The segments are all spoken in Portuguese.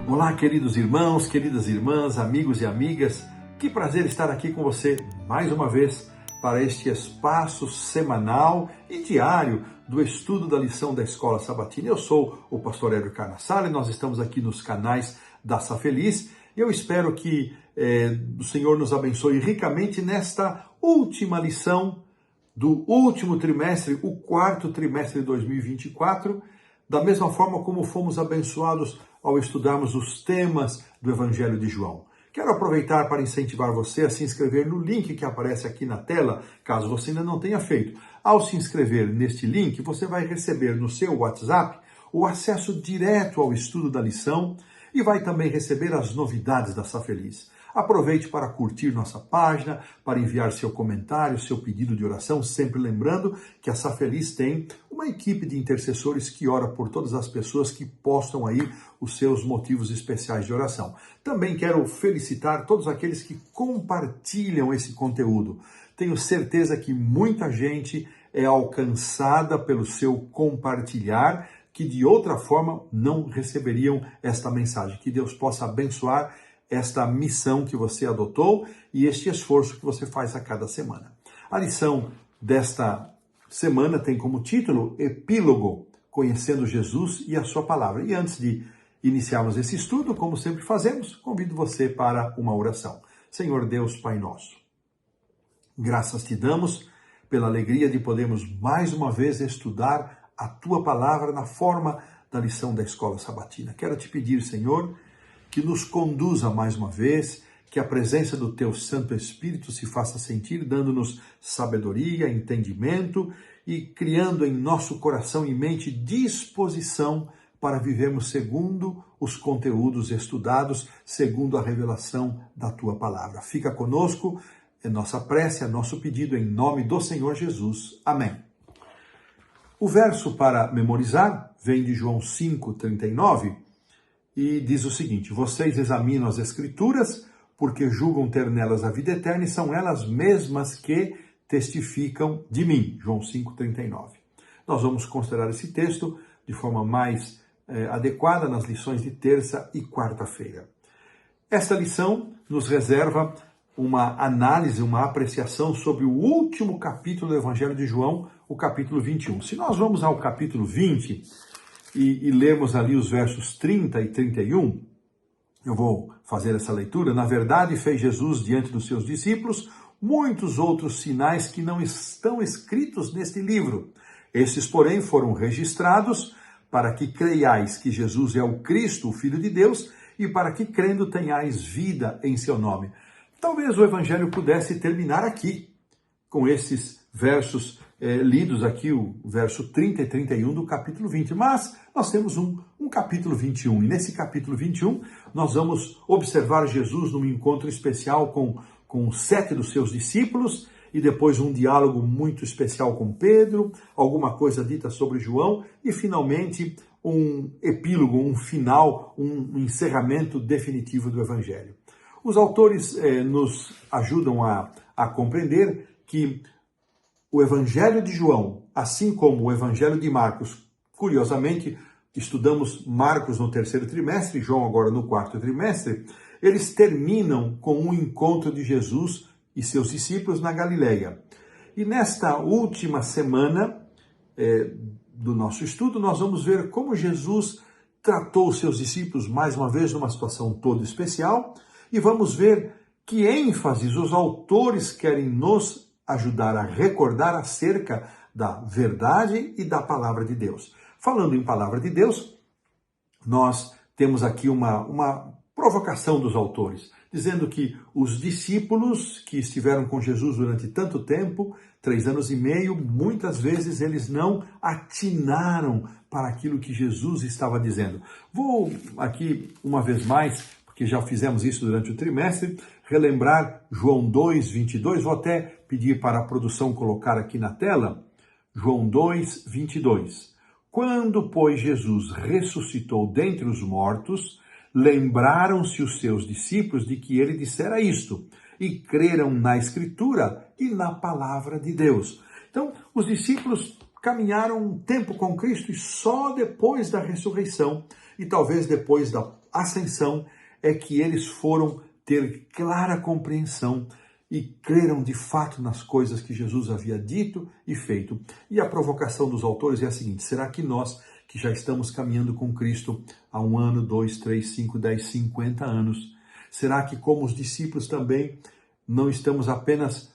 Olá, queridos irmãos, queridas irmãs, amigos e amigas. Que prazer estar aqui com você mais uma vez para este espaço semanal e diário do estudo da lição da Escola Sabatina. Eu sou o pastor Hélio Carnassala e nós estamos aqui nos canais da Sa Feliz. E eu espero que o Senhor nos abençoe ricamente nesta última lição do último trimestre, o quarto trimestre de 2024, da mesma forma como fomos abençoados ao estudarmos os temas do Evangelho de João. Quero aproveitar para incentivar você a se inscrever no link que aparece aqui na tela, caso você ainda não tenha feito. Ao se inscrever neste link, você vai receber no seu WhatsApp o acesso direto ao estudo da lição e vai também receber as novidades da Sa Feliz. Aproveite para curtir nossa página, para enviar seu comentário, seu pedido de oração, sempre lembrando que a Sa Feliz tem uma equipe de intercessores que ora por todas as pessoas que postam aí os seus motivos especiais de oração. Também quero felicitar todos aqueles que compartilham esse conteúdo. Tenho certeza que muita gente é alcançada pelo seu compartilhar, que de outra forma não receberiam esta mensagem. Que Deus possa abençoar esta missão que você adotou e este esforço que você faz a cada semana. A lição desta semana tem como título Epílogo, Conhecendo Jesus e a Sua Palavra. E antes de iniciarmos esse estudo, como sempre fazemos, convido você para uma oração. Senhor Deus, Pai nosso, graças te damos pela alegria de podermos mais uma vez estudar a Tua Palavra na forma da lição da Escola Sabatina. Quero te pedir, Senhor, que nos conduza mais uma vez, que a presença do Teu Santo Espírito se faça sentir, dando-nos sabedoria, entendimento e criando em nosso coração e mente disposição para vivermos segundo os conteúdos estudados, segundo a revelação da Tua Palavra. Fica conosco, é nossa prece, é nosso pedido em nome do Senhor Jesus. Amém. O verso para memorizar vem de João 5:39, e diz o seguinte: vocês examinam as Escrituras, porque julgam ter nelas a vida eterna, e são elas mesmas que testificam de mim. João 5:39. Nós vamos considerar esse texto de forma mais adequada nas lições de terça e quarta-feira. Esta lição nos reserva uma análise, uma apreciação sobre o último capítulo do Evangelho de João, o capítulo 21. Se nós vamos ao capítulo 20... E lemos ali os versos 30 e 31, eu vou fazer essa leitura. Na verdade, fez Jesus diante dos seus discípulos muitos outros sinais que não estão escritos neste livro. Esses, porém, foram registrados para que creiais que Jesus é o Cristo, o Filho de Deus, e para que, crendo, tenhais vida em seu nome. Talvez o Evangelho pudesse terminar aqui, com esses versos lidos aqui, o verso 30 e 31 do capítulo 20, mas nós temos um capítulo 21, e nesse capítulo 21 nós vamos observar Jesus num encontro especial com 7 dos seus discípulos, e depois um diálogo muito especial com Pedro, alguma coisa dita sobre João, e finalmente um epílogo, um final, um encerramento definitivo do Evangelho. Os autores nos ajudam a compreender que o Evangelho de João, assim como o Evangelho de Marcos, curiosamente, estudamos Marcos no terceiro trimestre, João agora no quarto trimestre, eles terminam com um encontro de Jesus e seus discípulos na Galileia. E nesta última semana do nosso estudo, nós vamos ver como Jesus tratou os seus discípulos, mais uma vez, numa situação toda especial, e vamos ver que ênfases os autores querem nos ajudar a recordar acerca da verdade e da palavra de Deus. Falando em palavra de Deus, nós temos aqui uma provocação dos autores, dizendo que os discípulos que estiveram com Jesus durante tanto tempo, 3 anos e meio, muitas vezes eles não atinaram para aquilo que Jesus estava dizendo. Vou aqui, uma vez mais, porque já fizemos isso durante o trimestre, relembrar João 2:22, vou até pedir para a produção colocar aqui na tela, João 2:22. Quando, pois, Jesus ressuscitou dentre os mortos, lembraram-se os seus discípulos de que ele dissera isto, e creram na Escritura e na palavra de Deus. Então, os discípulos caminharam um tempo com Cristo e só depois da ressurreição, e talvez depois da ascensão é que eles foram ter clara compreensão e creram de fato nas coisas que Jesus havia dito e feito. E a provocação dos autores é a seguinte: será que nós, que já estamos caminhando com Cristo há 1 ano, 2, 3, 5, 10, 50 anos, será que como os discípulos também não estamos apenas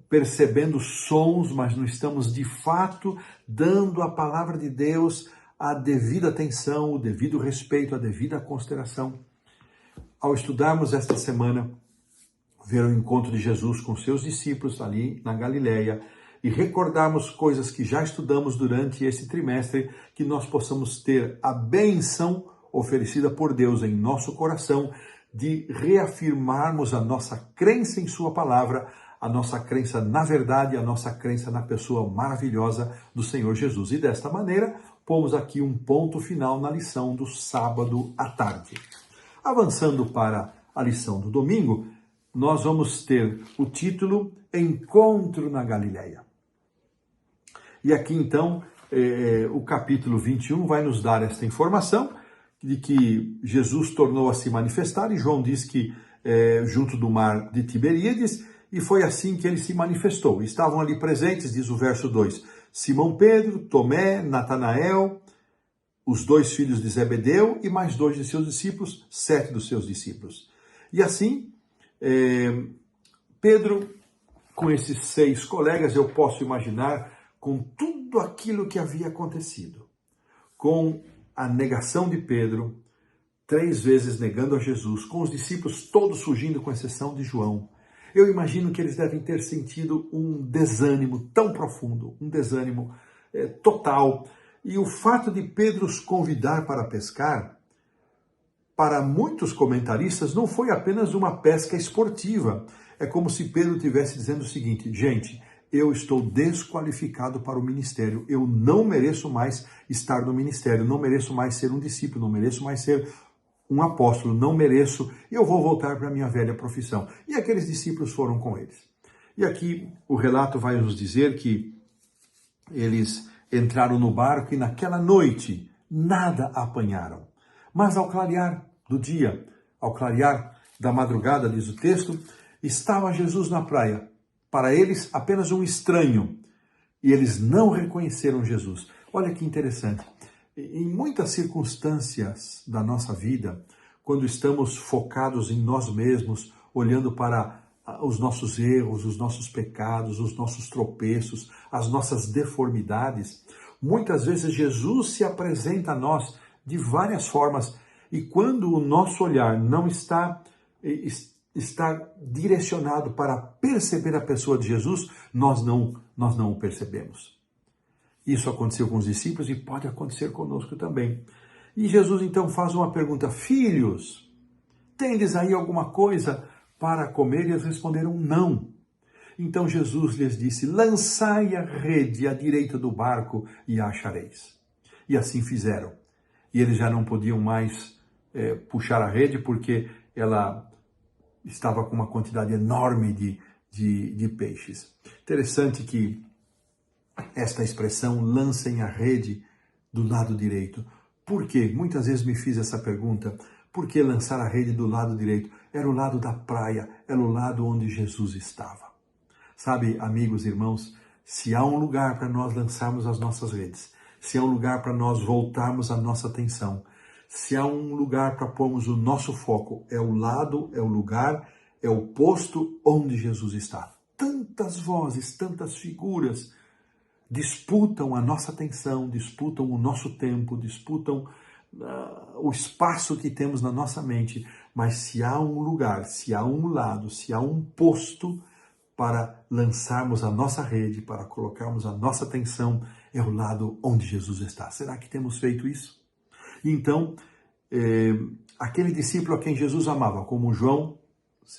percebendo sons, mas não estamos de fato dando à palavra de Deus a devida atenção, o devido respeito, a devida consideração? Ao estudarmos esta semana, ver o encontro de Jesus com seus discípulos ali na Galileia e recordarmos coisas que já estudamos durante esse trimestre, que nós possamos ter a bênção oferecida por Deus em nosso coração de reafirmarmos a nossa crença em sua palavra, a nossa crença na verdade, a nossa crença na pessoa maravilhosa do Senhor Jesus. E desta maneira, pomos aqui um ponto final na lição do sábado à tarde. Avançando para a lição do domingo, nós vamos ter o título Encontro na Galileia. E aqui então, o capítulo 21 vai nos dar esta informação de que Jesus tornou a se manifestar, e João diz que junto do mar de Tiberíades, e foi assim que ele se manifestou. Estavam ali presentes, diz o verso 2, Simão Pedro, Tomé, Natanael, os 2 filhos de Zebedeu e mais 2 de seus discípulos, 7 dos seus discípulos. E assim, Pedro, com esses 6 colegas, eu posso imaginar, com tudo aquilo que havia acontecido, com a negação de Pedro, 3 vezes negando a Jesus, com os discípulos todos fugindo, com exceção de João, eu imagino que eles devem ter sentido um desânimo tão profundo, um desânimo total. E o fato de Pedro os convidar para pescar, para muitos comentaristas, não foi apenas uma pesca esportiva. É como se Pedro estivesse dizendo o seguinte: gente, eu estou desqualificado para o ministério, eu não mereço mais estar no ministério, não mereço mais ser um discípulo, não mereço mais ser um apóstolo, não mereço, eu vou voltar para a minha velha profissão. E aqueles discípulos foram com eles. E aqui o relato vai nos dizer que eles entraram no barco e naquela noite nada apanharam. Mas ao clarear do dia, ao clarear da madrugada, diz o texto, estava Jesus na praia. Para eles, apenas um estranho. E eles não reconheceram Jesus. Olha que interessante. Em muitas circunstâncias da nossa vida, quando estamos focados em nós mesmos, olhando para os nossos erros, os nossos pecados, os nossos tropeços, as nossas deformidades, muitas vezes Jesus se apresenta a nós de várias formas, e quando o nosso olhar não está direcionado para perceber a pessoa de Jesus, nós não o percebemos. Isso aconteceu com os discípulos e pode acontecer conosco também. E Jesus então faz uma pergunta: filhos, tendes aí alguma coisa para comer? E eles responderam: não. Então Jesus lhes disse: lançai a rede à direita do barco e a achareis. E assim fizeram. E eles já não podiam mais puxar a rede, porque ela estava com uma quantidade enorme de peixes. Interessante que esta expressão, lancem a rede do lado direito. Por quê? Muitas vezes me fiz essa pergunta. Por que lançar a rede do lado direito? Era o lado da praia, era o lado onde Jesus estava. Sabe, amigos e irmãos, se há um lugar para nós lançarmos as nossas redes, se há um lugar para nós voltarmos a nossa atenção, se há um lugar para pormos o nosso foco, é o lado, é o lugar, é o posto onde Jesus está. Tantas vozes, tantas figuras disputam a nossa atenção, disputam o nosso tempo, disputam o espaço que temos na nossa mente, mas se há um lugar, se há um lado, se há um posto para lançarmos a nossa rede, para colocarmos a nossa atenção, é o lado onde Jesus está. Será que temos feito isso? Então, aquele discípulo a quem Jesus amava, como João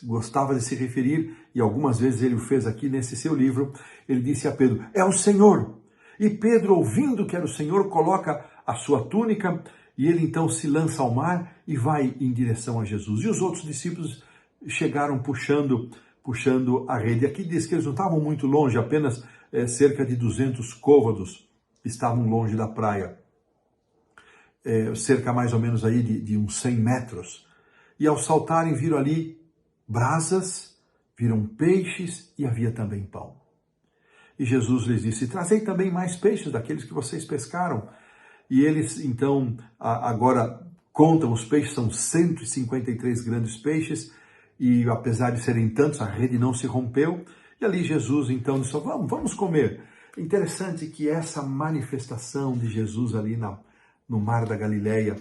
gostava de se referir, e algumas vezes ele o fez aqui nesse seu livro, ele disse a Pedro: é o Senhor. E Pedro, ouvindo que era o Senhor, coloca a sua túnica e ele então se lança ao mar e vai em direção a Jesus. E os outros discípulos chegaram puxando a rede. Aqui diz que eles não estavam muito longe, apenas cerca de 200 côvados estavam longe da praia. cerca mais ou menos aí de uns 100 metros. E ao saltarem viram ali brasas, viram peixes e havia também pão. E Jesus lhes disse: trazei também mais peixes daqueles que vocês pescaram. E eles então agora contam os peixes, são 153 grandes peixes, e apesar de serem tantos, a rede não se rompeu. E ali Jesus então disse: vamos comer. Interessante que essa manifestação de Jesus ali no mar da Galileia,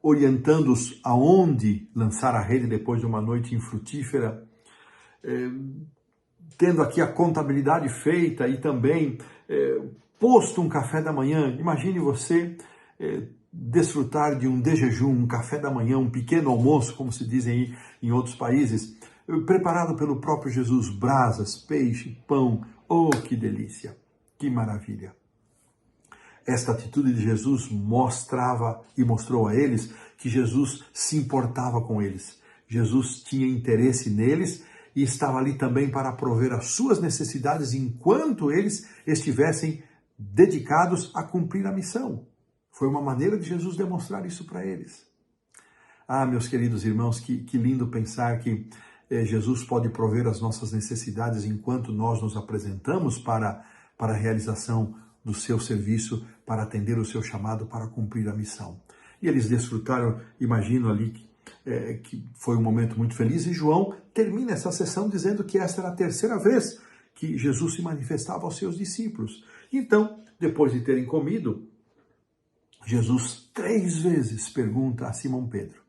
orientando-os aonde lançar a rede depois de uma noite infrutífera, tendo aqui a contabilidade feita e também posto um café da manhã. Imagine você desfrutar de um de jejum, um café da manhã, um pequeno almoço, como se dizem em outros países, preparado pelo próprio Jesus, brasas, peixe, pão. Oh, que delícia, que maravilha! Esta atitude de Jesus mostrava e mostrou a eles que Jesus se importava com eles. Jesus tinha interesse neles e estava ali também para prover as suas necessidades enquanto eles estivessem dedicados a cumprir a missão. Foi uma maneira de Jesus demonstrar isso para eles. Ah, meus queridos irmãos, que lindo pensar que Jesus pode prover as nossas necessidades enquanto nós nos apresentamos para a realização do seu serviço, para atender o seu chamado, para cumprir a missão. E eles desfrutaram, imagino ali, que foi um momento muito feliz, e João termina essa sessão dizendo que esta era a terceira vez que Jesus se manifestava aos seus discípulos. Então, depois de terem comido, Jesus 3 vezes pergunta a Simão Pedro,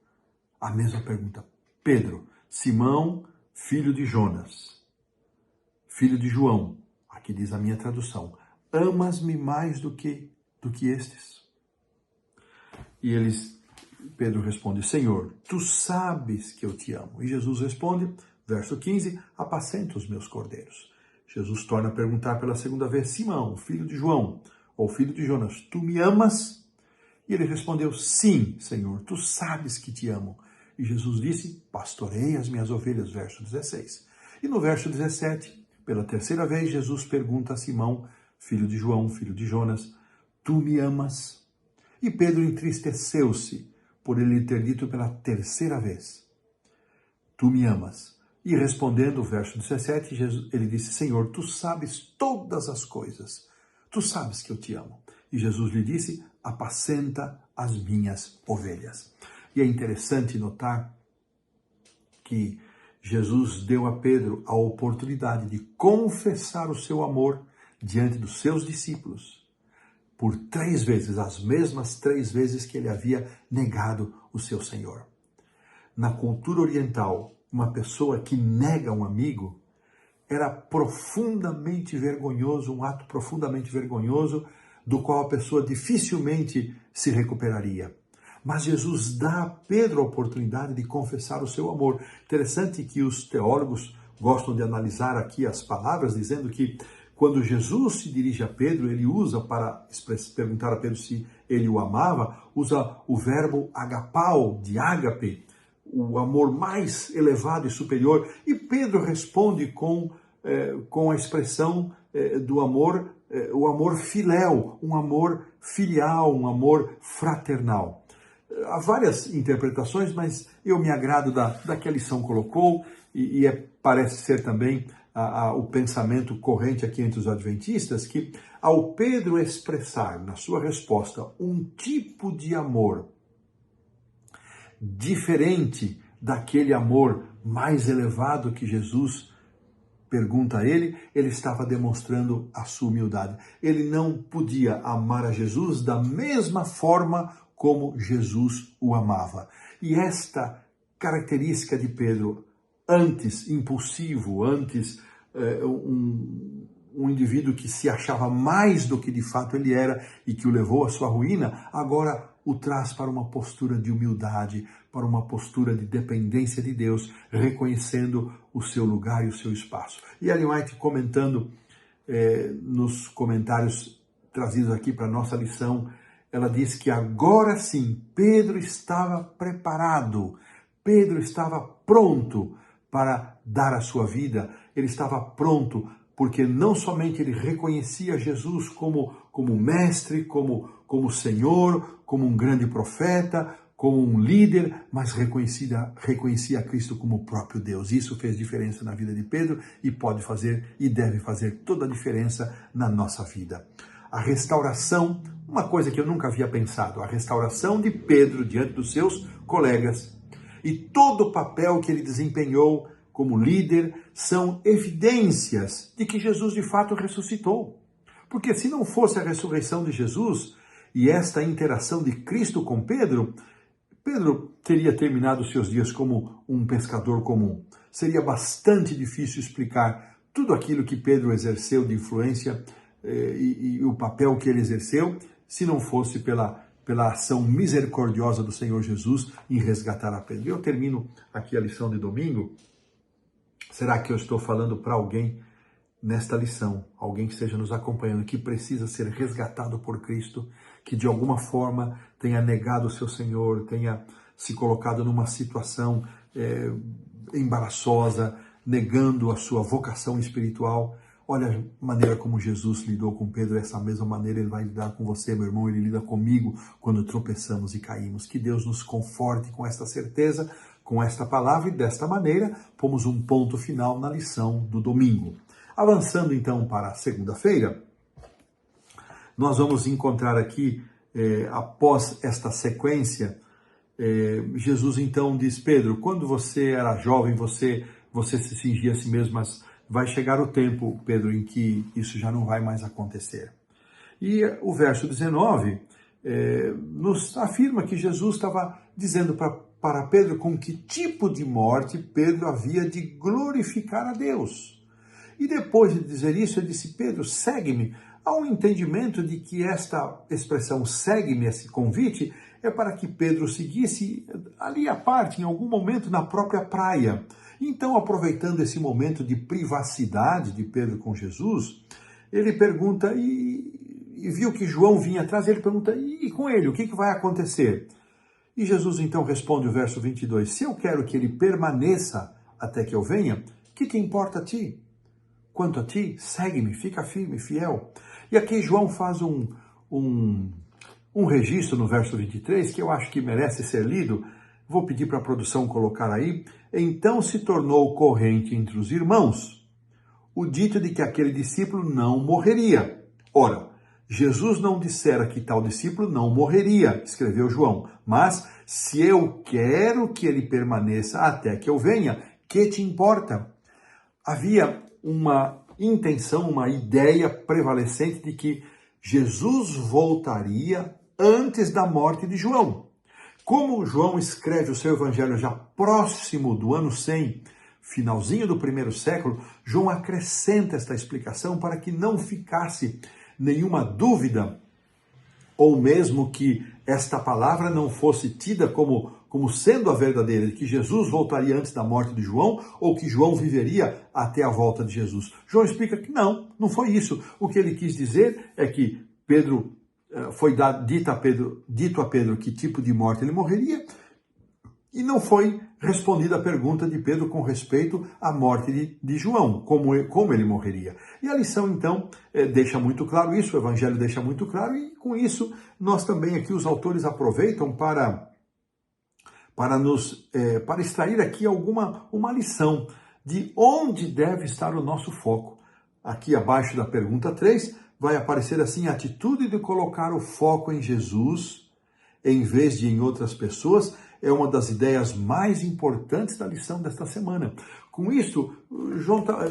a mesma pergunta: Pedro, Simão, filho de Jonas, filho de João, aqui diz a minha tradução, amas-me mais do que estes? E Pedro responde: Senhor, tu sabes que eu te amo. E Jesus responde, verso 15, apacenta os meus cordeiros. Jesus torna a perguntar pela segunda vez: Simão, filho de João, ou filho de Jonas, tu me amas? E ele respondeu: sim, Senhor, tu sabes que te amo. E Jesus disse: pastorei as minhas ovelhas, verso 16. E no verso 17, pela terceira vez, Jesus pergunta a Simão, filho de João, filho de Jonas, tu me amas? E Pedro entristeceu-se por ele ter dito pela terceira vez, tu me amas? E respondendo, verso 17, ele disse: Senhor, tu sabes todas as coisas, tu sabes que eu te amo. E Jesus lhe disse: apacenta as minhas ovelhas. E é interessante notar que Jesus deu a Pedro a oportunidade de confessar o seu amor diante dos seus discípulos por 3 vezes, as mesmas 3 vezes que ele havia negado o seu Senhor. Na cultura oriental, uma pessoa que nega um amigo era profundamente vergonhoso, um ato profundamente vergonhoso, do qual a pessoa dificilmente se recuperaria. Mas Jesus dá a Pedro a oportunidade de confessar o seu amor. Interessante que os teólogos gostam de analisar aqui as palavras, dizendo que quando Jesus se dirige a Pedro, ele usa para perguntar a Pedro se ele o amava, usa o verbo agapao, de ágape, o amor mais elevado e superior. E Pedro responde com a expressão do amor, o amor filéu, um amor filial, um amor fraternal. Há várias interpretações, mas eu me agrado da que a lição colocou, e parece ser também o pensamento corrente aqui entre os adventistas, que ao Pedro expressar na sua resposta um tipo de amor diferente daquele amor mais elevado que Jesus pergunta a ele estava demonstrando a sua humildade. Ele não podia amar a Jesus da mesma forma como Jesus o amava. E esta característica de Pedro, antes impulsivo, antes um indivíduo que se achava mais do que de fato ele era e que o levou à sua ruína, agora o traz para uma postura de humildade, para uma postura de dependência de Deus, reconhecendo o seu lugar e o seu espaço. E Ellen White, comentando nos comentários trazidos aqui para a nossa lição, ela diz que agora sim, Pedro estava preparado, Pedro estava pronto para dar a sua vida, ele estava pronto porque não somente ele reconhecia Jesus como mestre, como Senhor, como um grande profeta, como um líder, mas reconhecia a Cristo como o próprio Deus. Isso fez diferença na vida de Pedro e pode fazer e deve fazer toda a diferença na nossa vida. A restauração, uma coisa que eu nunca havia pensado, a restauração de Pedro diante dos seus colegas e todo o papel que ele desempenhou como líder são evidências de que Jesus de fato ressuscitou. Porque se não fosse a ressurreição de Jesus e esta interação de Cristo com Pedro, Pedro teria terminado seus dias como um pescador comum. Seria bastante difícil explicar tudo aquilo que Pedro exerceu de influência e o papel que ele exerceu, se não fosse pela ação misericordiosa do Senhor Jesus em resgatar a Pedro. Eu termino aqui a lição de domingo. Será que eu estou falando para alguém nesta lição, alguém que esteja nos acompanhando, que precisa ser resgatado por Cristo, que de alguma forma tenha negado o seu Senhor, tenha se colocado numa situação embaraçosa, negando a sua vocação espiritual? Olha a maneira como Jesus lidou com Pedro, essa mesma maneira ele vai lidar com você, meu irmão, ele lida comigo quando tropeçamos e caímos. Que Deus nos conforte com esta certeza, com esta palavra, e desta maneira pomos um ponto final na lição do domingo. Avançando então para a segunda-feira, nós vamos encontrar aqui, após esta sequência, Jesus então diz: Pedro, quando você era jovem, você se cingia a si mesmo, mas vai chegar o tempo, Pedro, em que isso já não vai mais acontecer. E o verso 19 nos afirma que Jesus estava dizendo para Pedro com que tipo de morte Pedro havia de glorificar a Deus. E depois de dizer isso, ele disse: Pedro, segue-me. Há um entendimento de que esta expressão segue-me, esse convite, é para que Pedro seguisse ali à parte, em algum momento na própria praia. Então, aproveitando esse momento de privacidade de Pedro com Jesus, ele pergunta, e viu que João vinha atrás, ele pergunta: e com ele, o que vai acontecer? E Jesus então responde o verso 22, se eu quero que ele permaneça até que eu venha, que te importa a ti? Quanto a ti, segue-me, fica firme, fiel. E aqui João faz um registro no verso 23, que eu acho que merece ser lido. Vou pedir para a produção colocar aí. Então se tornou corrente entre os irmãos o dito de que aquele discípulo não morreria. Ora, Jesus não dissera que tal discípulo não morreria, escreveu João, mas se eu quero que ele permaneça até que eu venha, que te importa? Havia uma intenção, uma ideia prevalecente de que Jesus voltaria antes da morte de João. Como João escreve o seu evangelho já próximo do ano 100, finalzinho do primeiro século, João acrescenta esta explicação para que não ficasse nenhuma dúvida, ou mesmo que esta palavra não fosse tida como sendo a verdadeira, de que Jesus voltaria antes da morte de João, ou que João viveria até a volta de Jesus. João explica que não foi isso. O que ele quis dizer é que Pedro foi dito a Pedro que tipo de morte ele morreria, e não foi respondida a pergunta de Pedro com respeito à morte de João, como ele morreria. E a lição, então, deixa muito claro isso, o Evangelho deixa muito claro, e com isso nós também aqui, os autores aproveitam para extrair aqui uma lição de onde deve estar o nosso foco. Aqui abaixo da pergunta 3, vai aparecer assim: a atitude de colocar o foco em Jesus, em vez de em outras pessoas, é uma das ideias mais importantes da lição desta semana. Com isso,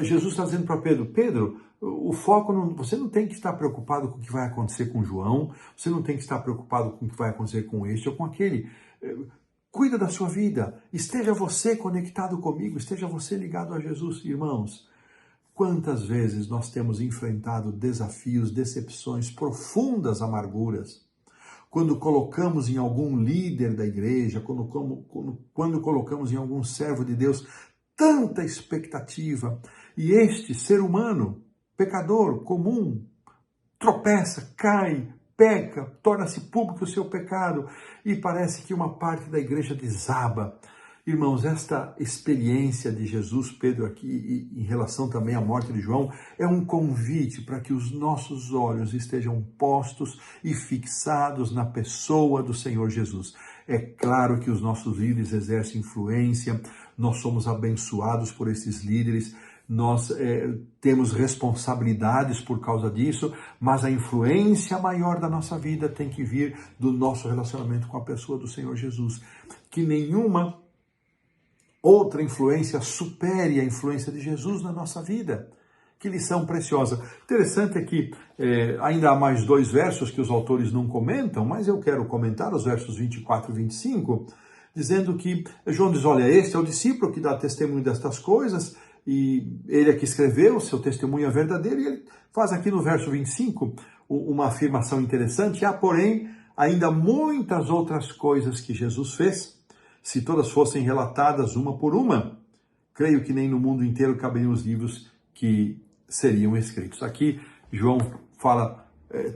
Jesus está dizendo para Pedro: Pedro, o foco, você não tem que estar preocupado com o que vai acontecer com João, você não tem que estar preocupado com o que vai acontecer com este ou com aquele. Cuida da sua vida, esteja você conectado comigo, esteja você ligado a Jesus. Irmãos, quantas vezes nós temos enfrentado desafios, decepções, profundas amarguras, quando colocamos em algum líder da igreja, quando colocamos em algum servo de Deus tanta expectativa, e este ser humano, pecador, comum, tropeça, cai, peca, torna-se público o seu pecado, e parece que uma parte da igreja desaba, Irmãos, esta experiência de Jesus, Pedro aqui, em relação também à morte de João, é um convite para que os nossos olhos estejam postos e fixados na pessoa do Senhor Jesus. É claro que os nossos líderes exercem influência, nós somos abençoados por esses líderes, nós temos responsabilidades por causa disso, mas a influência maior da nossa vida tem que vir do nosso relacionamento com a pessoa do Senhor Jesus. Que nenhuma outra influência supere a influência de Jesus na nossa vida. Que lição preciosa. Interessante é que ainda há mais 2 versos que os autores não comentam, mas eu quero comentar os versos 24 e 25, dizendo que João diz, olha, este é o discípulo que dá testemunho destas coisas, e ele é que escreveu, seu testemunho é verdadeiro, e ele faz aqui no verso 25 uma afirmação interessante, há, porém, ainda muitas outras coisas que Jesus fez, se todas fossem relatadas uma por uma, creio que nem no mundo inteiro caberiam os livros que seriam escritos. Aqui, João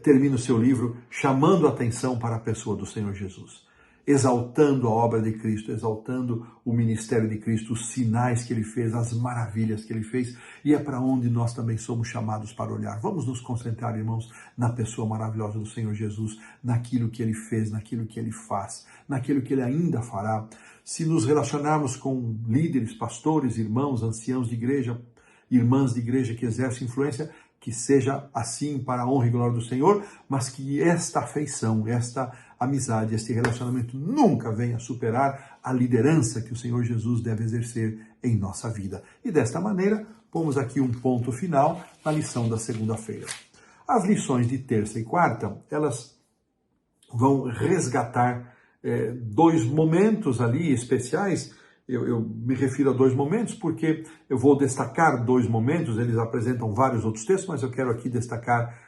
termina o seu livro chamando a atenção para a pessoa do Senhor Jesus, exaltando a obra de Cristo, exaltando o ministério de Cristo, os sinais que ele fez, as maravilhas que ele fez, e é para onde nós também somos chamados para olhar. Vamos nos concentrar, irmãos, na pessoa maravilhosa do Senhor Jesus, naquilo que ele fez, naquilo que ele faz, naquilo que ele ainda fará. Se nos relacionarmos com líderes, pastores, irmãos, anciãos de igreja, irmãs de igreja que exercem influência, que seja assim para a honra e glória do Senhor, mas que esta afeição, esta amizade, este relacionamento nunca venha superar a liderança que o Senhor Jesus deve exercer em nossa vida. E desta maneira, pomos aqui um ponto final na lição da segunda-feira. As lições de terça e quarta, elas vão resgatar 2 momentos ali especiais. Eu me refiro a 2 momentos porque eu vou destacar 2 momentos, eles apresentam vários outros textos, mas eu quero aqui destacar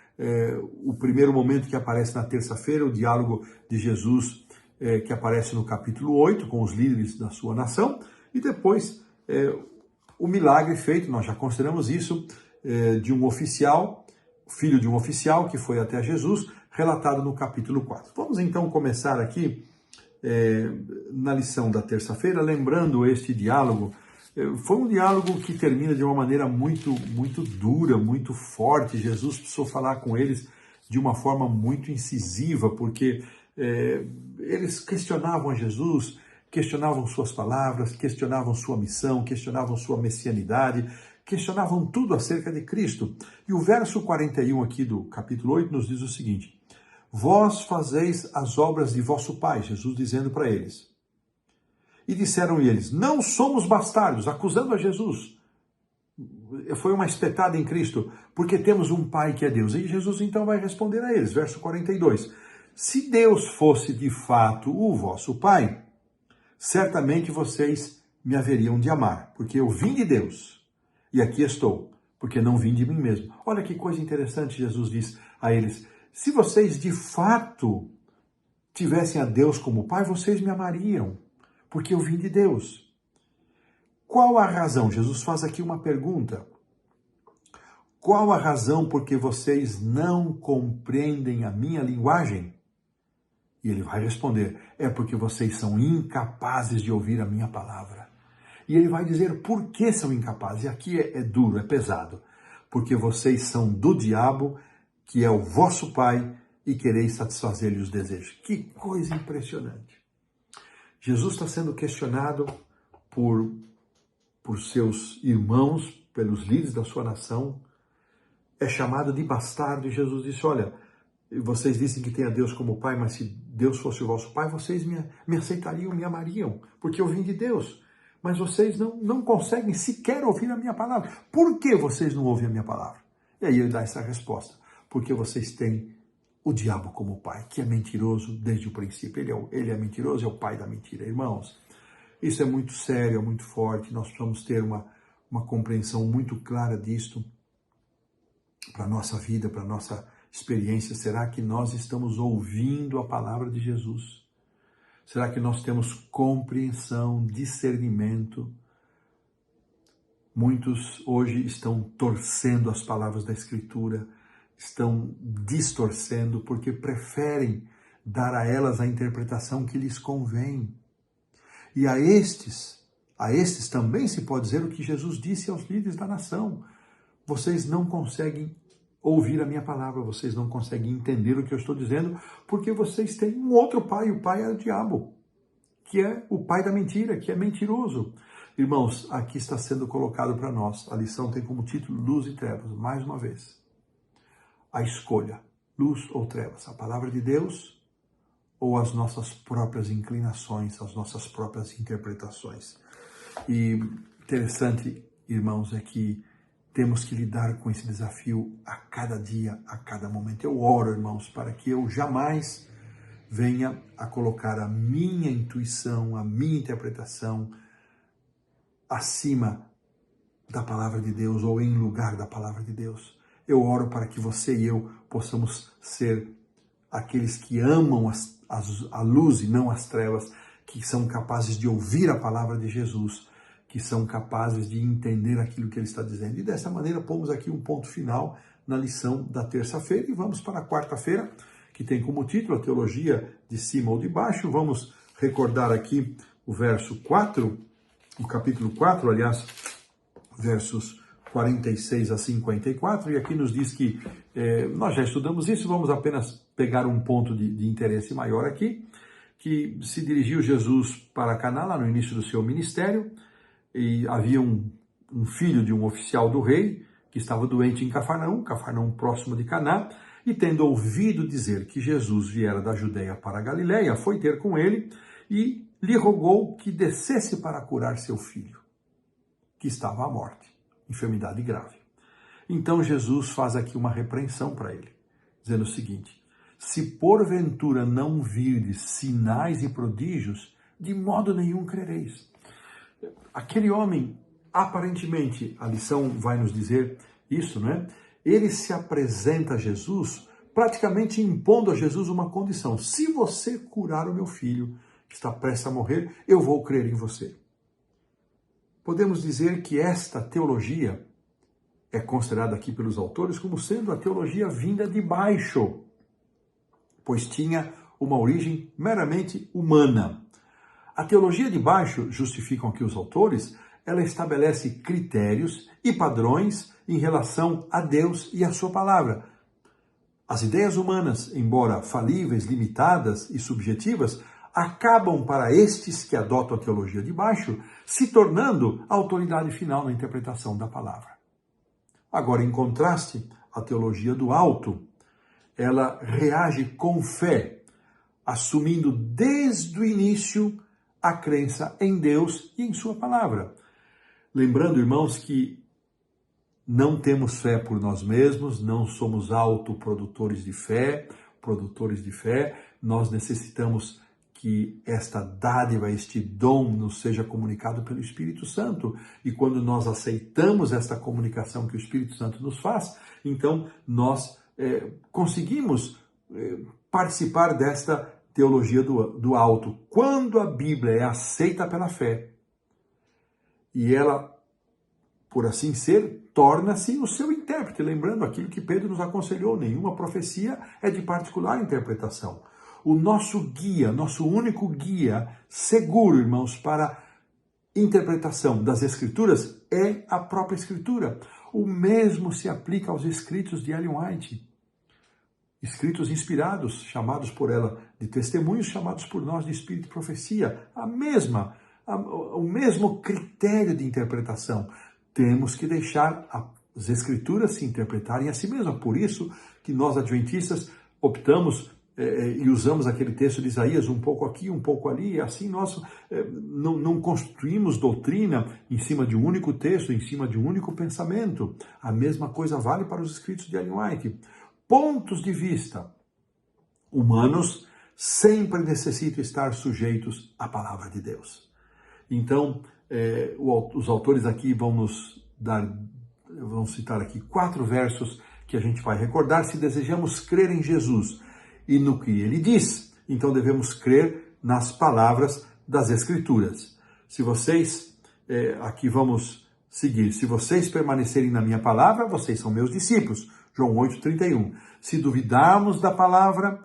o primeiro momento que aparece na terça-feira, o diálogo de Jesus que aparece no capítulo 8 com os líderes da sua nação, e depois o milagre feito, nós já consideramos isso, de um oficial, filho de um oficial que foi até Jesus, relatado no capítulo 4. Vamos então começar aqui na lição da terça-feira, lembrando este diálogo. Foi um diálogo que termina de uma maneira muito dura, muito forte. Jesus precisou falar com eles de uma forma muito incisiva, porque eles questionavam a Jesus, questionavam suas palavras, questionavam sua missão, questionavam sua messianidade, questionavam tudo acerca de Cristo. E o verso 41 aqui do capítulo 8 nos diz o seguinte: vós fazeis as obras de vosso pai, Jesus dizendo para eles. E disseram eles, não somos bastardos, acusando a Jesus. Foi uma espetada em Cristo, porque temos um pai que é Deus. E Jesus então vai responder a eles, verso 42. Se Deus fosse de fato o vosso pai, certamente vocês me haveriam de amar, porque eu vim de Deus, e aqui estou, porque não vim de mim mesmo. Olha que coisa interessante, Jesus diz a eles, se vocês de fato tivessem a Deus como pai, vocês me amariam, porque eu vim de Deus. Qual a razão? Jesus faz aqui uma pergunta. Qual a razão porque vocês não compreendem a minha linguagem? E ele vai responder, é porque vocês são incapazes de ouvir a minha palavra. E ele vai dizer por que são incapazes. E aqui é duro, é pesado. Porque vocês são do diabo, que é o vosso pai, e quereis satisfazer-lhe os desejos. Que coisa impressionante. Jesus está sendo questionado por seus irmãos, pelos líderes da sua nação, é chamado de bastardo, e Jesus disse, olha, vocês dizem que tem a Deus como pai, mas se Deus fosse o vosso pai, vocês me aceitariam, me amariam, porque eu vim de Deus. Mas vocês não conseguem sequer ouvir a minha palavra. Por que vocês não ouvem a minha palavra? E aí ele dá essa resposta. Porque vocês têm o diabo como pai, que é mentiroso desde o princípio. Ele é mentiroso, é o pai da mentira. Irmãos, isso é muito sério, é muito forte. Nós precisamos ter uma compreensão muito clara disto para a nossa vida, para a nossa experiência. Será que nós estamos ouvindo a palavra de Jesus? Será que nós temos compreensão, discernimento? Muitos hoje estão torcendo as palavras da Escritura, estão distorcendo porque preferem dar a elas a interpretação que lhes convém. E a estes também se pode dizer o que Jesus disse aos líderes da nação. Vocês não conseguem ouvir a minha palavra, vocês não conseguem entender o que eu estou dizendo, porque vocês têm um outro pai, o pai é o diabo, que é o pai da mentira, que é mentiroso. Irmãos, aqui está sendo colocado para nós, a lição tem como título Luz e Trevas, mais uma vez. A escolha, luz ou trevas, a palavra de Deus ou as nossas próprias inclinações, as nossas próprias interpretações. E interessante, irmãos, é que temos que lidar com esse desafio a cada dia, a cada momento. Eu oro, irmãos, para que eu jamais venha a colocar a minha intuição, a minha interpretação acima da palavra de Deus ou em lugar da palavra de Deus. Eu oro para que você e eu possamos ser aqueles que amam a luz e não as trevas, que são capazes de ouvir a palavra de Jesus, que são capazes de entender aquilo que ele está dizendo. E dessa maneira, pomos aqui um ponto final na lição da terça-feira e vamos para a quarta-feira, que tem como título a teologia de cima ou de baixo. Vamos recordar aqui o verso 4, o capítulo 4, aliás, versos 46 a 54, e aqui nos diz que nós já estudamos isso, vamos apenas pegar um ponto de interesse maior aqui, que se dirigiu Jesus para Caná, lá no início do seu ministério, e havia um filho de um oficial do rei, que estava doente em Cafarnaum próximo de Caná, e tendo ouvido dizer que Jesus viera da Judeia para a Galileia, foi ter com ele e lhe rogou que descesse para curar seu filho, que estava à morte, enfermidade grave. Então Jesus faz aqui uma repreensão para ele, dizendo o seguinte: se porventura não virdes sinais e prodígios, de modo nenhum crereis. Aquele homem, aparentemente, a lição vai nos dizer isso, né? Ele se apresenta a Jesus, praticamente impondo a Jesus uma condição: se você curar o meu filho, que está prestes a morrer, eu vou crer em você. Podemos dizer que esta teologia é considerada aqui pelos autores como sendo a teologia vinda de baixo, pois tinha uma origem meramente humana. A teologia de baixo, justificam aqui os autores, ela estabelece critérios e padrões em relação a Deus e a sua palavra. As ideias humanas, embora falíveis, limitadas e subjetivas, acabam para estes que adotam a teologia de baixo, se tornando a autoridade final na interpretação da palavra. Agora, em contraste, a teologia do alto, ela reage com fé, assumindo desde o início a crença em Deus e em sua palavra. Lembrando, irmãos, que não temos fé por nós mesmos, não somos autoprodutores de fé, produtores de fé, nós necessitamos que esta dádiva, este dom nos seja comunicado pelo Espírito Santo. E quando nós aceitamos esta comunicação que o Espírito Santo nos faz, então nós conseguimos participar desta teologia do alto. Quando a Bíblia é aceita pela fé, e ela, por assim ser, torna-se o seu intérprete, lembrando aquilo que Pedro nos aconselhou: nenhuma profecia é de particular interpretação. O nosso guia, nosso único guia seguro, irmãos, para interpretação das Escrituras é a própria Escritura. O mesmo se aplica aos escritos de Ellen White. Escritos inspirados, chamados por ela de testemunhos, chamados por nós de espírito e profecia. O mesmo critério de interpretação. Temos que deixar as Escrituras se interpretarem a si mesmas. Por isso que nós, adventistas, optamos e usamos aquele texto de Isaías, um pouco aqui, um pouco ali, e assim nós não construímos doutrina em cima de um único texto, em cima de um único pensamento. A mesma coisa vale para os escritos de Ellen White. Pontos de vista humanos sempre necessitam estar sujeitos à palavra de Deus. Então, os autores aqui vão citar aqui 4 versos que a gente vai recordar. Se desejamos crer em Jesus e no que ele diz, então devemos crer nas palavras das Escrituras. Se vocês, aqui vamos seguir, se vocês permanecerem na minha palavra, vocês são meus discípulos. João 8,31. Se duvidarmos da palavra,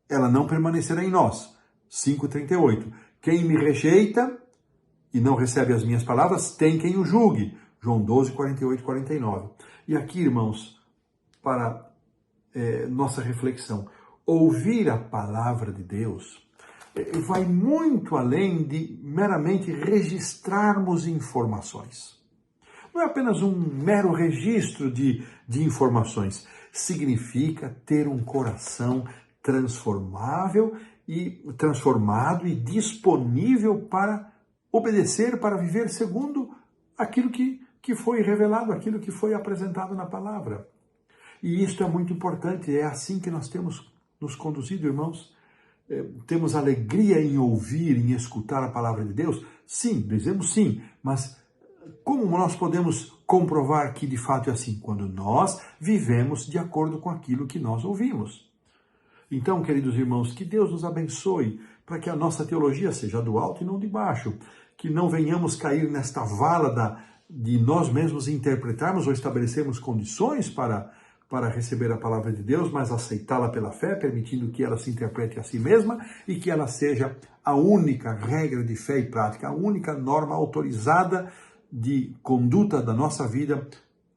ela não permanecerá em nós. 5,38. Quem me rejeita e não recebe as minhas palavras, tem quem o julgue. João 12, 48 e 49. E aqui, irmãos, para nossa reflexão, ouvir a palavra de Deus vai muito além de meramente registrarmos informações. Não é apenas um mero registro de informações. Significa ter um coração transformado e disponível para obedecer, para viver segundo aquilo que foi revelado, aquilo que foi apresentado na palavra. E isso é muito importante, é assim que nós temos nos conduzido, irmãos. Temos alegria em ouvir, em escutar a palavra de Deus? Sim, dizemos sim, mas como nós podemos comprovar que de fato é assim? Quando nós vivemos de acordo com aquilo que nós ouvimos. Então, queridos irmãos, que Deus nos abençoe para que a nossa teologia seja do alto e não de baixo, que não venhamos cair nesta vala de nós mesmos interpretarmos ou estabelecermos condições para receber a palavra de Deus, mas aceitá-la pela fé, permitindo que ela se interprete a si mesma e que ela seja a única regra de fé e prática, a única norma autorizada de conduta da nossa vida,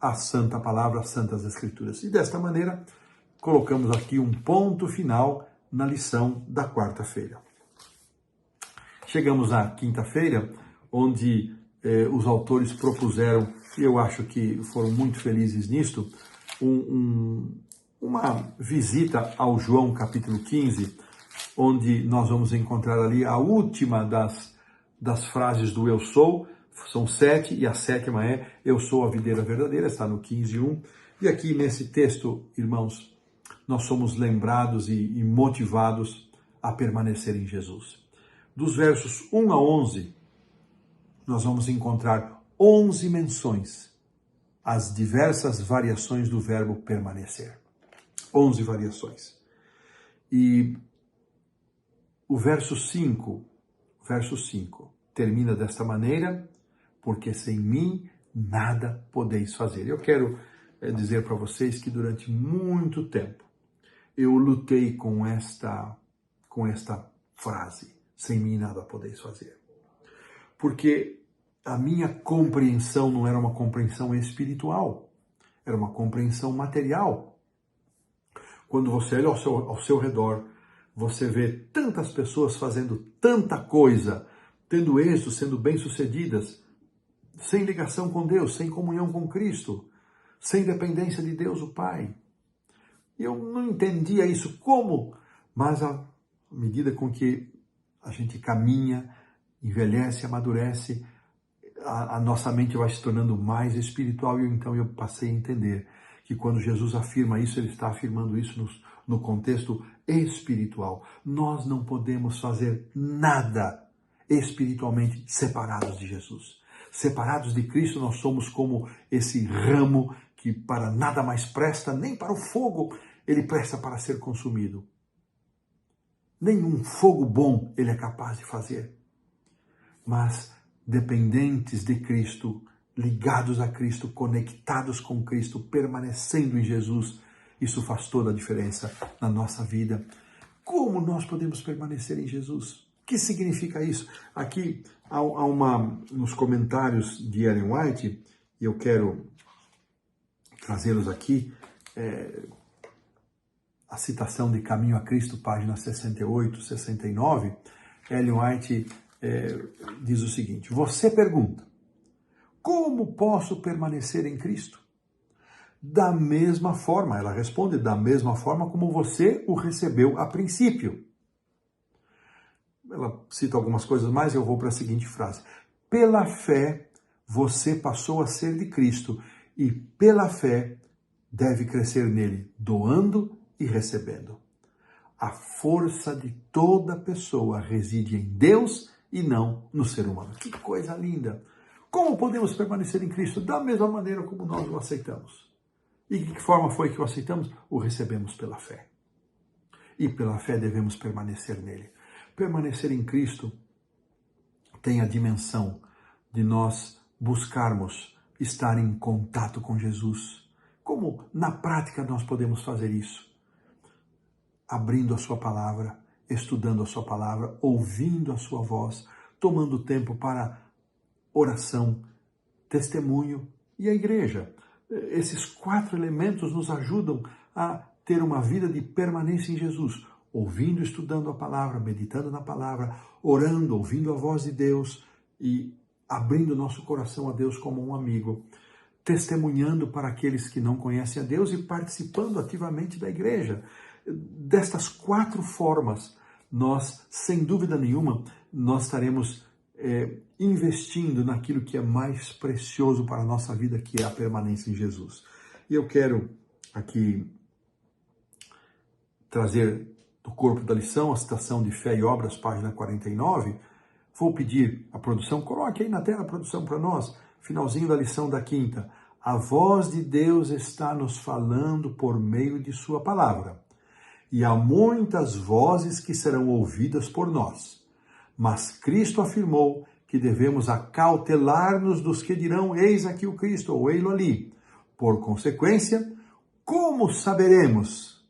a santa palavra, as santas escrituras. E desta maneira, colocamos aqui um ponto final na lição da quarta-feira. Chegamos à quinta-feira, onde os autores propuseram, e eu acho que foram muito felizes nisto, uma visita ao João capítulo 15, onde nós vamos encontrar ali a última das frases do eu sou. São 7, e a 7ª é eu sou a videira verdadeira, está no 15:1. E aqui nesse texto, irmãos, nós somos lembrados e motivados a permanecer em Jesus. Dos versos 1 a 11, nós vamos encontrar 11 menções às diversas variações do verbo permanecer. 11 variações. E o verso 5 termina desta maneira: porque sem mim nada podeis fazer. Eu quero dizer para vocês que durante muito tempo eu lutei com esta frase, sem mim nada podeis fazer. Porque a minha compreensão não era uma compreensão espiritual, era uma compreensão material. Quando você olha ao seu redor, você vê tantas pessoas fazendo tanta coisa, tendo êxito, sendo bem-sucedidas, sem ligação com Deus, sem comunhão com Cristo, sem dependência de Deus o Pai. Eu não entendia isso como, mas à medida com que a gente caminha, envelhece, amadurece, a nossa mente vai se tornando mais espiritual, e então eu passei a entender que quando Jesus afirma isso, ele está afirmando isso no contexto espiritual. Nós não podemos fazer nada espiritualmente separados de Jesus. Separados de Cristo, nós somos como esse ramo que para nada mais presta, nem para o fogo ele presta para ser consumido. Nenhum fogo bom ele é capaz de fazer. Mas dependentes de Cristo, ligados a Cristo, conectados com Cristo, permanecendo em Jesus, isso faz toda a diferença na nossa vida. Como nós podemos permanecer em Jesus? O que significa isso? Aqui há nos comentários de Ellen White, e eu quero trazê-los aqui, a citação de Caminho a Cristo, página 68, 69, Ellen White diz o seguinte: você pergunta, como posso permanecer em Cristo? Da mesma forma, ela responde, da mesma forma como você o recebeu a princípio. Ela cita algumas coisas mais, eu vou para a seguinte frase: pela fé você passou a ser de Cristo, e pela fé deve crescer nele, doando e recebendo. A força de toda pessoa reside em Deus e não no ser humano. Que coisa linda! Como podemos permanecer em Cristo? Da mesma maneira como nós o aceitamos. E de que forma foi que o aceitamos? O recebemos pela fé. E pela fé devemos permanecer nele. Permanecer em Cristo tem a dimensão de nós buscarmos estar em contato com Jesus. Como na prática nós podemos fazer isso? Abrindo a sua palavra estudando a sua palavra, ouvindo a sua voz, tomando tempo para oração, testemunho e a igreja. Esses 4 elementos nos ajudam a ter uma vida de permanência em Jesus, ouvindo, estudando a palavra, meditando na palavra, orando, ouvindo a voz de Deus e abrindo nosso coração a Deus como um amigo, testemunhando para aqueles que não conhecem a Deus e participando ativamente da igreja. Destas 4 formas, nós, sem dúvida nenhuma, nós estaremos investindo naquilo que é mais precioso para a nossa vida, que é a permanência em Jesus. E eu quero aqui trazer do corpo da lição a citação de Fé e Obras, página 49. Vou pedir a produção, coloque aí na tela a produção para nós, finalzinho da lição da 5ª. A voz de Deus está nos falando por meio de sua palavra. E há muitas vozes que serão ouvidas por nós. Mas Cristo afirmou que devemos acautelar-nos dos que dirão, eis aqui o Cristo, ou ei-lo ali. Por consequência, como saberemos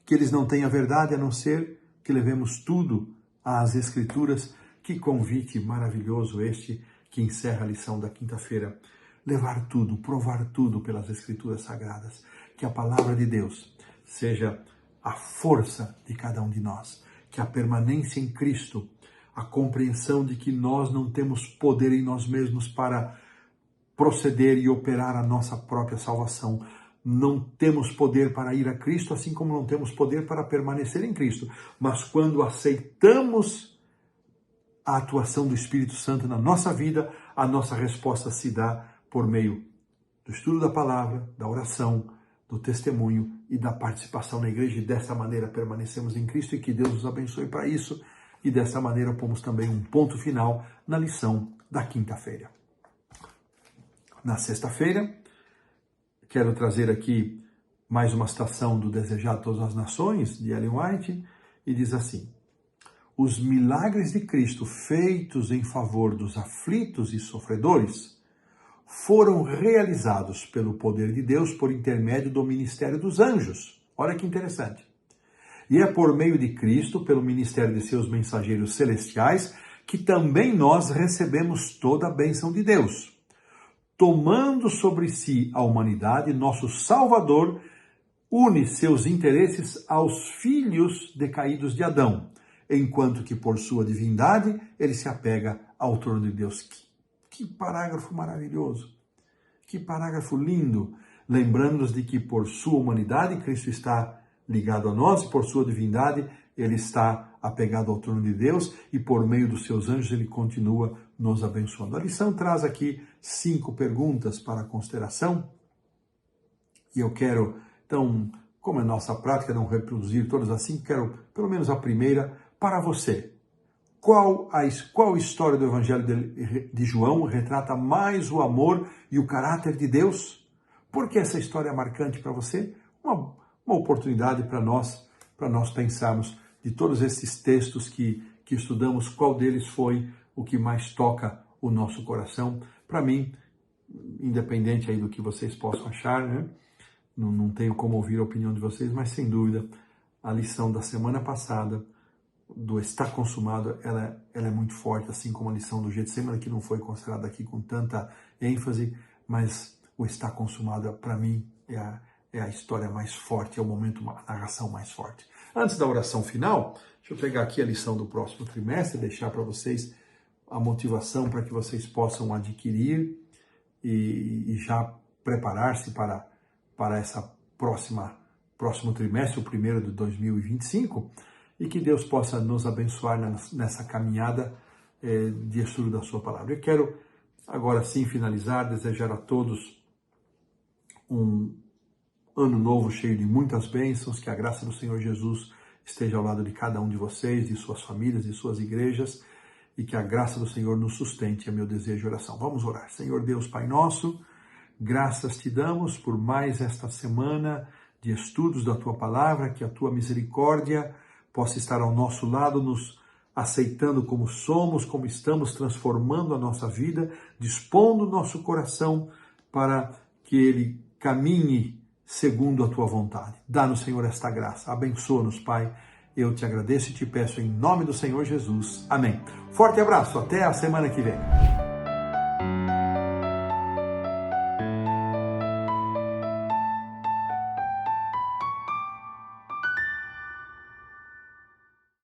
que eles não têm a verdade, a não ser que levemos tudo às Escrituras? Que convite maravilhoso este que encerra a lição da quinta-feira. Levar tudo, provar tudo pelas Escrituras Sagradas. Que a palavra de Deus seja a força de cada um de nós. Que a permanência em Cristo, a compreensão de que nós não temos poder em nós mesmos para proceder e operar a nossa própria salvação. Não temos poder para ir a Cristo, assim como não temos poder para permanecer em Cristo. Mas quando aceitamos a atuação do Espírito Santo na nossa vida, a nossa resposta se dá por meio do estudo da palavra, da oração, do testemunho e da participação na igreja. E desta maneira permanecemos em Cristo, e que Deus nos abençoe para isso. E desta maneira pomos também um ponto final na lição da quinta-feira. Na sexta-feira, quero trazer aqui mais uma citação do Desejado de Todas as Nações, de Ellen White, e diz assim: os milagres de Cristo feitos em favor dos aflitos e sofredores foram realizados pelo poder de Deus por intermédio do ministério dos anjos. Olha que interessante. E é por meio de Cristo, pelo ministério de seus mensageiros celestiais, que também nós recebemos toda a bênção de Deus. Tomando sobre si a humanidade, nosso Salvador une seus interesses aos filhos decaídos de Adão, enquanto que por sua divindade ele se apega ao trono de Deus. Que parágrafo maravilhoso, que parágrafo lindo, lembrando-nos de que por sua humanidade Cristo está ligado a nós, e por sua divindade ele está apegado ao trono de Deus, e por meio dos seus anjos ele continua nos abençoando. A lição traz aqui 5 perguntas para consideração, e eu quero, então, como é nossa prática não reproduzir todas as 5, quero pelo menos a primeira para você. Qual história do Evangelho de João retrata mais o amor e o caráter de Deus? Por que essa história é marcante para você? Uma oportunidade para nós pensarmos de todos esses textos que estudamos, qual deles foi o que mais toca o nosso coração. Para mim, independente aí do que vocês possam achar, né? Não tenho como ouvir a opinião de vocês, mas sem dúvida, a lição da semana passada, do está consumado, ela é muito forte, assim como a lição do Getsemane, que não foi considerada aqui com tanta ênfase, mas o está consumado, para mim, é a história mais forte, é o momento, a narração mais forte. Antes da oração final, deixa eu pegar aqui a lição do próximo trimestre, deixar para vocês a motivação para que vocês possam adquirir e já preparar-se para essa próximo trimestre, o primeiro de 2025, e que Deus possa nos abençoar nessa caminhada de estudo da sua palavra. Eu quero agora sim finalizar, desejar a todos um ano novo cheio de muitas bênçãos, que a graça do Senhor Jesus esteja ao lado de cada um de vocês, de suas famílias, de suas igrejas, e que a graça do Senhor nos sustente, é meu desejo e oração. Vamos orar. Senhor Deus, Pai nosso, graças te damos por mais esta semana de estudos da tua palavra, que a tua misericórdia possa estar ao nosso lado, nos aceitando como somos, como estamos, transformando a nossa vida, dispondo o nosso coração para que ele caminhe segundo a tua vontade. Dá-nos, Senhor, esta graça. Abençoa-nos, Pai, Eu te agradeço e te peço em nome do Senhor Jesus. Amém. Forte abraço, até a semana que vem.